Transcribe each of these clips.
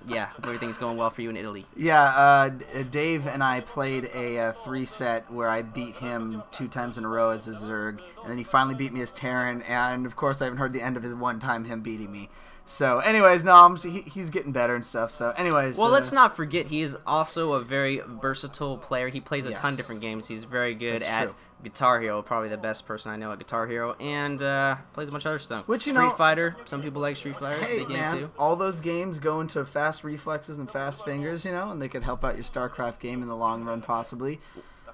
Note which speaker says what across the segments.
Speaker 1: yeah, hope everything's going well for you in Italy.
Speaker 2: Yeah, Dave and I played a 3-set where I beat him 2 times in a row as a Zerg, and then he finally beat me as Terran, and of course I haven't heard the end of his one time him beating me. So, anyways, no, he's getting better and stuff. So, anyways.
Speaker 1: Well, let's not forget he is also a very versatile player. He plays a ton of different games. He's very good at Guitar Hero, probably the best person I know at Guitar Hero, and plays a bunch of other stuff. Street Fighter. Some people like Street Fighter.
Speaker 2: Hey, man, all those games go into fast reflexes and fast fingers, and they could help out your StarCraft game in the long run, possibly.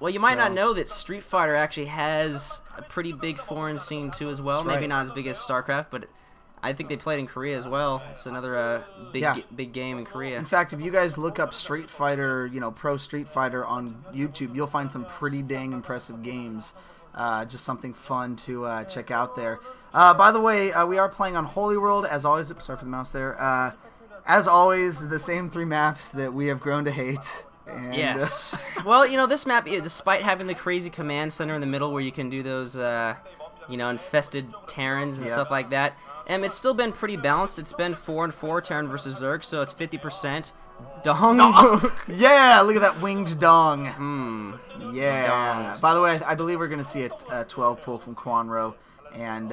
Speaker 1: Well, you might not know that Street Fighter actually has a pretty big foreign scene too as well. Maybe not as big as StarCraft, but I think they played in Korea as well. It's another big game in Korea.
Speaker 2: In fact, if you guys look up Street Fighter, Pro Street Fighter on YouTube, you'll find some pretty dang impressive games. Just something fun to check out there. By the way, we are playing on Holy World, as always. Sorry for the mouse there. As always, the same 3 maps that we have grown to hate. And,
Speaker 1: yes. Well, this map, despite having the crazy command center in the middle where you can do those, infested Terrans and stuff like that, it's still been pretty balanced. It's been 4-4 Terran versus Zerg, so it's 50%. Dong.
Speaker 2: Yeah, look at that winged dong. Yeah.
Speaker 1: Dongs.
Speaker 2: By the way, I believe we're going to see a 12 pull from Kwanro. And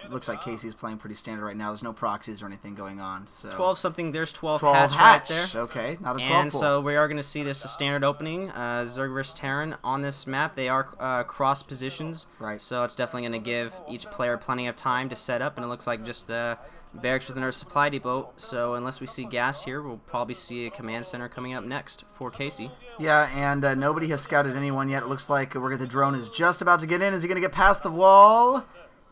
Speaker 2: looks like Casey's playing pretty standard right now. There's no proxies or anything going on. So
Speaker 1: 12 something. There's 12
Speaker 2: hatch
Speaker 1: right there.
Speaker 2: Okay, not a 12
Speaker 1: and
Speaker 2: pull.
Speaker 1: so we are going to see this a standard opening. Zerg versus Terran on this map. They are cross positions.
Speaker 2: Right.
Speaker 1: So it's definitely going to give each player plenty of time to set up. And it looks like just barracks with another supply depot. So unless we see gas here, we'll probably see a command center coming up next for Casey.
Speaker 2: Yeah, and nobody has scouted anyone yet. It looks like the drone is just about to get in. Is he going to get past the wall?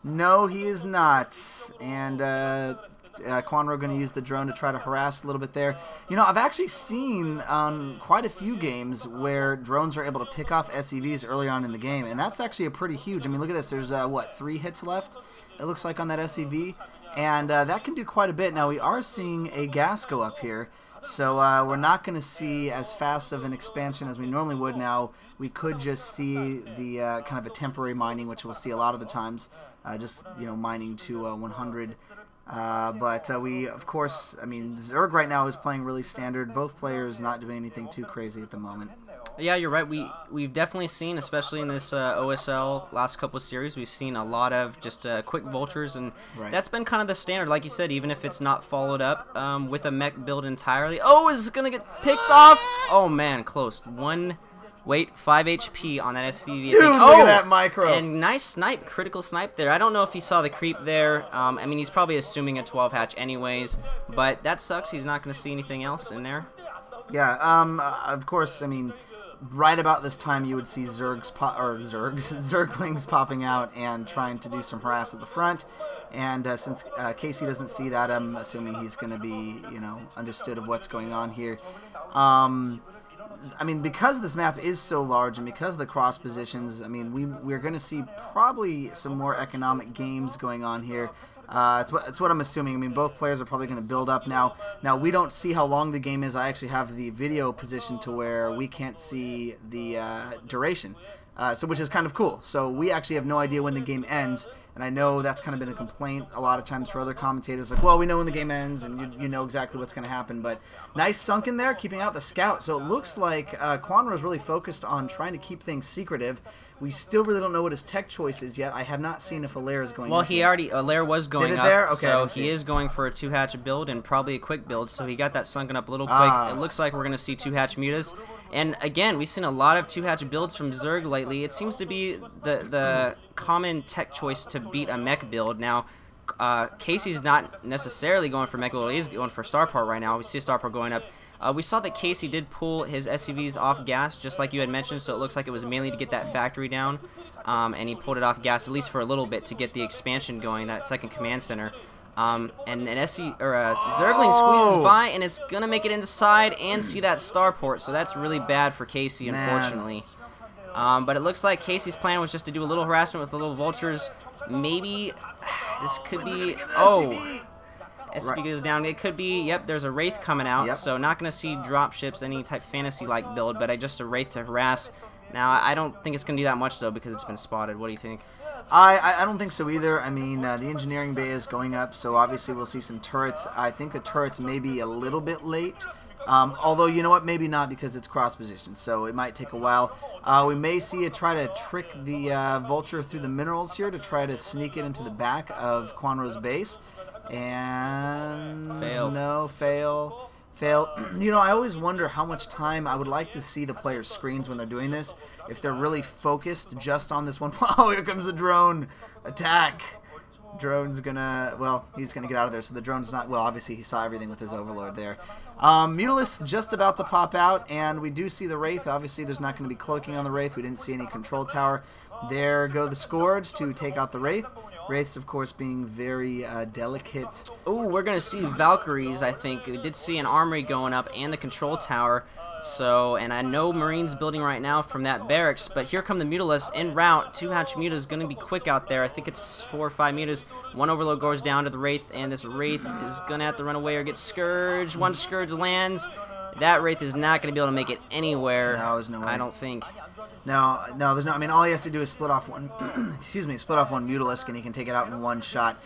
Speaker 2: No, he is not. And Kwanro going to use the drone to try to harass a little bit there. I've actually seen on quite a few games where drones are able to pick off SCVs early on in the game, and that's actually a pretty huge. I mean, look at this. There's, 3 hits left, it looks like, on that SCV. And that can do quite a bit. Now, we are seeing a gas go up here. So we're not going to see as fast of an expansion as we normally would now. We could just see the kind of a temporary mining, which we'll see a lot of the times, just mining to 100. But we, of course, Zerg right now is playing really standard. Both players not doing anything too crazy at the moment.
Speaker 1: Yeah, you're right. We've definitely seen, especially in this OSL last couple of series, we've seen a lot of just quick vultures, and that's been kind of the standard, like you said, even if it's not followed up with a mech build entirely. Oh, is it going to get picked off? Oh, man, close. 5 HP on that SVV.
Speaker 2: Dude, look at that micro.
Speaker 1: And nice snipe, critical snipe there. I don't know if he saw the creep there. He's probably assuming a 12 hatch anyways, but that sucks. He's not going to see anything else in there.
Speaker 2: Yeah, of course, right about this time you would see Zerglings popping out and trying to do some harass at the front. And since Casey doesn't see that, I'm assuming he's going to be, understood of what's going on here. Because this map is so large and because of the cross positions, we're going to see probably some more economic games going on here. It's what I'm assuming. Both players are probably going to build up now. Now, we don't see how long the game is. I actually have the video positioned to where we can't see the duration, which is kind of cool. So we actually have no idea when the game ends. And I know that's kind of been a complaint a lot of times for other commentators. Like, well, we know when the game ends, and you know exactly what's going to happen. But nice sunk in there, keeping out the scout. So it looks like Kwanro is really focused on trying to keep things secretive. We still really don't know what his tech choice is yet. I have not seen if Allaire is going up.
Speaker 1: Well, Allaire was going
Speaker 2: Did it
Speaker 1: up.
Speaker 2: there? Okay,
Speaker 1: so he is going for a 2-hatch build and probably a quick build. So he got that sunken up a little quick. It looks like we're going to see 2-hatch mutas. And again, we've seen a lot of 2-hatch builds from Zerg lately. It seems to be the common tech choice to beat a mech build. Now, Casey's not necessarily going for mech build. He's going for star part right now. We see star part going up. We saw that Casey did pull his SCVs off gas, just like you had mentioned, so it looks like it was mainly to get that factory down. And he pulled it off gas, at least for a little bit, to get the expansion going, that second command center. And an Zergling squeezes by, and it's going to make it inside and see that starport, so that's really bad for Casey, unfortunately. But it looks like Casey's plan was just to do a little harassment with the little vultures. Maybe this could be... Oh! SCP goes down. It could be, yep, there's a Wraith coming out, so not going to see dropships, any type fantasy-like build, but just a Wraith to harass. Now, I don't think it's going to do that much, though, because it's been spotted. What do you think?
Speaker 2: I don't think so either. I mean, the engineering bay is going up, so obviously we'll see some turrets. I think the turrets may be a little bit late. Although, you know what, maybe not because it's cross-positioned, so it might take a while. We may see it try to trick the Vulture through the minerals here to try to sneak it into the back of Kwanro's base. And
Speaker 1: fail.
Speaker 2: No, fail. You know, I always wonder how much time I would like to see the players' screens when they're doing this. If they're really focused just on this one. Oh, here comes the drone. Attack. Drone's gonna, well, he's gonna get out of there. So the drone's not, well, obviously he saw everything with his overlord there. Mutalisk just about to pop out, and we do see the Wraith. Obviously there's not going to be cloaking on the Wraith. We didn't see any control tower. There go the Scourge to take out the Wraith. Wraiths, of course, being very delicate.
Speaker 1: Oh, we're going to see Valkyries, I think. We did see an armory going up and the control tower. So, and I know Marines building right now from that barracks, but here come the Mutalisks en route. 2-hatch Muta is going to be quick out there. I think it's 4 or 5 Mutas. One overload goes down to the Wraith, and this Wraith is going to have to run away or get Scourged. One Scourge lands. That Wraith is not going to be able to make it anywhere.
Speaker 2: No, there's no way.
Speaker 1: I don't think.
Speaker 2: No, there's no. I mean, all he has to do is split off one. Excuse me, split off one Mutalisk, and he can take it out in one shot.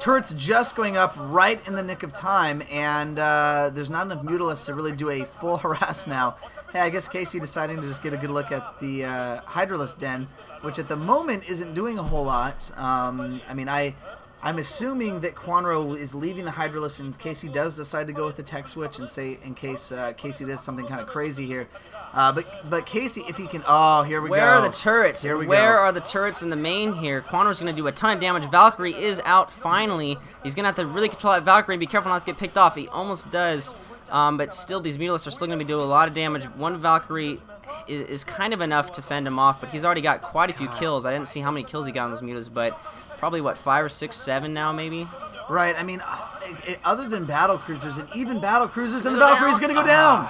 Speaker 2: Turret's just going up right in the nick of time, and there's not enough Mutalisks to really do a full harass now. Hey, I guess Casey deciding to just get a good look at the Hydralisk Den, which at the moment isn't doing a whole lot. I mean, I'm assuming that Kwanro is leaving the Hydralisk in case he does decide to go with the tech switch, and say in case Casey does something kind of crazy here. But Casey, if he can, oh, here we go.
Speaker 1: Where are the turrets?
Speaker 2: Here we go.
Speaker 1: Where are the turrets in the main here? Kwanro's going to do a ton of damage. Valkyrie is out finally. He's going to have to really control that Valkyrie and be careful not to get picked off. He almost does, but still these Mutalisks are still going to be doing a lot of damage. One Valkyrie is kind of enough to fend him off, but he's already got quite a few kills. I didn't see how many kills he got on those Mutas, but probably, what, 5 or 6, 7 now, maybe?
Speaker 2: Right, I mean, other than battle cruisers, and even battle cruisers, and the Valkyrie's going to go down!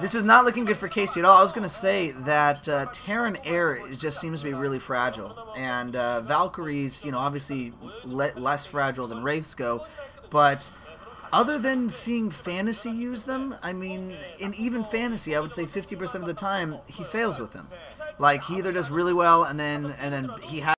Speaker 2: This is not looking good for Casey at all. I was going to say that Terran Air just seems to be really fragile, and Valkyries, you know, obviously less fragile than Wraiths go, but other than seeing Fantasy use them, I mean, in even Fantasy, I would say 50% of the time, he fails with them. Like, he either does really well, and then he has